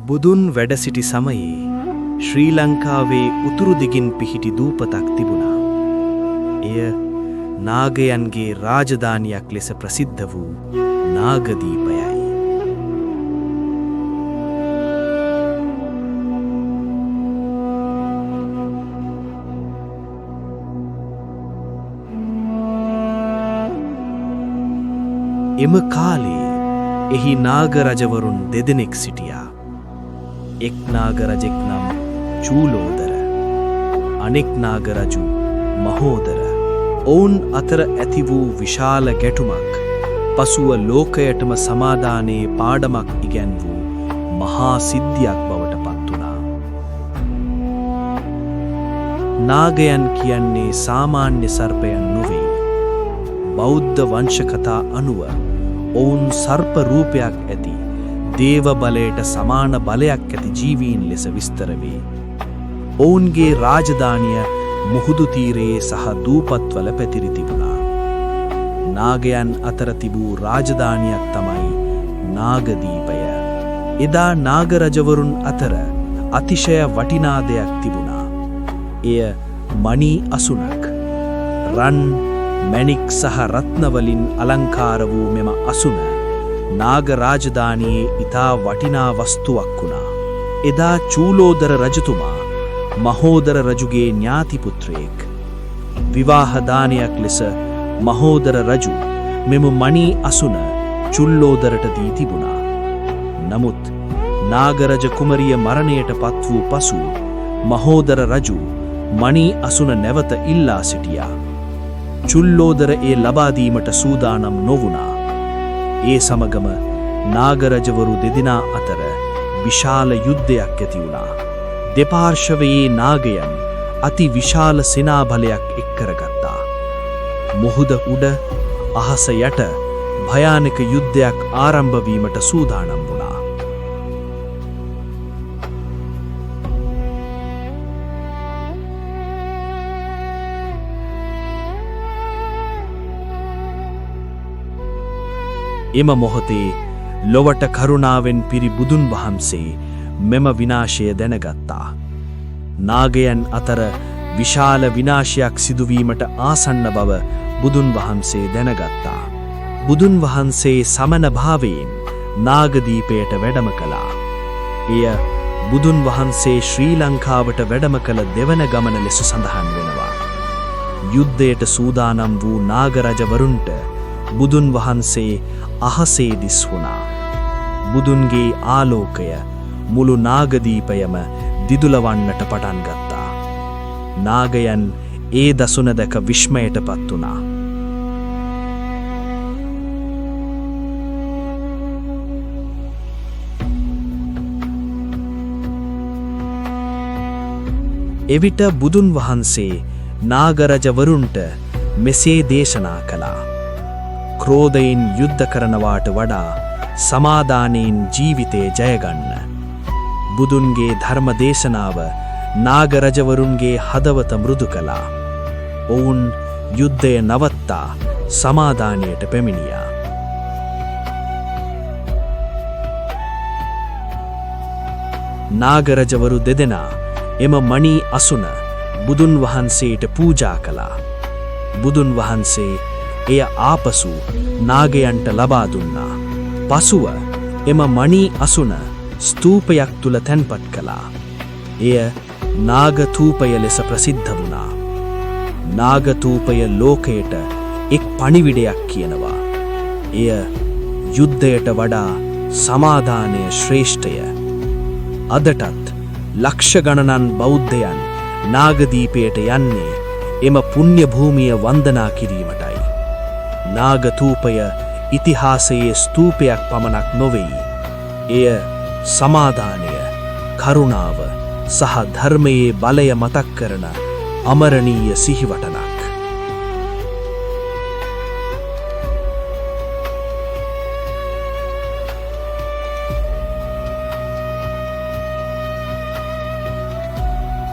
බුදුන් වැඩ සිටි සමයේ ශ්‍රී ලංකාවේ උතුරු දිගින් පිහිටි දූපතක් තිබුණා. එය නාගයන්ගේ රාජධානියක් ලෙස ප්‍රසිද්ධ වූ නාගදීපයයි. එම කාලේ එහි නාගරජවරුන් දෙදෙනෙක් සිටියා. එක් නාගරජෙක් නම් චූලෝදර, අනෙක් නාගරජු මහෝදර. ඔවුන් අතර ඇති වූ විශාල ගැටුමක් පසුව ලෝකයටම සමාදානයේ පාඩමක් ඉගැන් වූ මහා සිද්ධියක් බවට පත් වුණා. නාගයන් කියන්නේ සාමාන්‍ය සර්පයන් නොවේ. බෞද්ධ වංශකථා අනුව ඔවුන් සර්ප රූපයක් ඇති දේව බලයට සමාන බලයක් ඇති ජීවීන් ලෙස විස්තර වේ. ඔවුන්ගේ රාජධානිය මුහුදු තීරයේ සහ දූපත්වල පැතිරි තිබුණා. නාගයන් අතර තිබූ රාජධානියක් තමයි නාගදීපය. එදා නාගරජවරුන් අතර අතිශය වටිනා දෙයක් තිබුණා. එය මණි අසුනක්. රන්, මැණික් සහ රත්නවලින් අලංකාර වූ මෙම අසුන නාග රාජධානියේ ඉතා වටිනා වස්තුවක් වුණා. එදා චූලෝදර රජතුමා මහෝදර රජුගේ ඥාතිපුත්‍රයෙක්. විවාහදානයක් ලෙස මහෝදර රජු මෙම මණි අසුන චුල්ලෝදරට දී තිබුණා. නමුත් නාගරජ කුමරිය මරණයට පත් වූ පසු මහෝදර රජු මණි අසුන නැවත ඉල්ලා සිටියා. චුල්ලෝදර ඒ ලබාදීමට සූදානම් නොවුණා. ඒ සමගම නාගරජවරු දෙදෙනා අතර විශාල යුද්ධයක් ඇති වුණා. දෙපාර්ශවයේ නාගයන් අති විශාල සෙනාබලයක් එක් කරගත්තා. මුහුද උඩ අහස යට භයානක යුද්ධයක් ආරම්භ වීමට සූදානම් වුණා. එම මොහොතේ ලොවට කරුණාවෙන් පිරි බුදුන් වහන්සේ මෙම විනාශය දැනගත්තා. නාගයන් අතර විශාල විනාශයක් සිදුවීමට ආසන්න බව බුදුන් වහන්සේ දැනගත්තා. බුදුන් වහන්සේ සමන භාවයෙන් නාගදීපයට වැඩම කළා. එය බුදුන් වහන්සේ ශ්‍රී ලංකාවට වැඩම කළ දෙවන ගමන ලෙස සඳහන් වෙනවා. යුද්ධයට සූදානම් වූ නාගරජවරුන්ට බුදුන් වහන්සේ අහසේ දිස් වුණා. බුදුන්ගේ ආලෝකය මුළු නාගදීපයම දිදුලවන්නට පටන් ගත්තා. නාගයන් ඒ දසුන දැක විස්මයට පත් වුණා. එවිට බුදුන් වහන්සේ නාගරජවරුන්ට මෙසේ දේශනා කළා. ක්‍රෝධයෙන් යුද්ධ කරනවාට වඩා සමාදානයෙන් ජීවිතේ ජයගන්න. බුදුන්ගේ ධර්ම දේශනාව නාගරජවරුන්ගේ හදවත මෘදු කළා. ඔවුන් යුද්ධය නවත්තා සමාදානයට පැමිණියා. නාගරජවරු දෙදෙනා එම මණි අසුන බුදුන් වහන්සේට පූජා කළා. බුදුන් වහන්සේ එය ආපසු නාගයන්ට ලබා දුන්නා. පසුව එම මණි අසුන ස්තූපයක් තුල තැන්පත් කළා. එය නාගතූපය ලෙස ප්‍රසිද්ධ වුණා. නාගතූපය ලෝකයට එක් පණිවිඩයක් කියනවා. එය යුද්ධයට වඩා සමාදානය ශ්‍රේෂ්ඨය. අදටත් ලක්ෂ ගණනන් බෞද්ධයන් නාගදීපයට යන්නේ එම පුණ්‍ය භූමිය වන්දනා කිරීමටයි. නාගතූපය ඉතිහාසයේ ස්තූපයක් පමණක් නොවෙයි. එය සමාදානය, කරුණාව සහ ධර්මයේ බලය මතක් කරන අමරණීය සිහිවටනක්.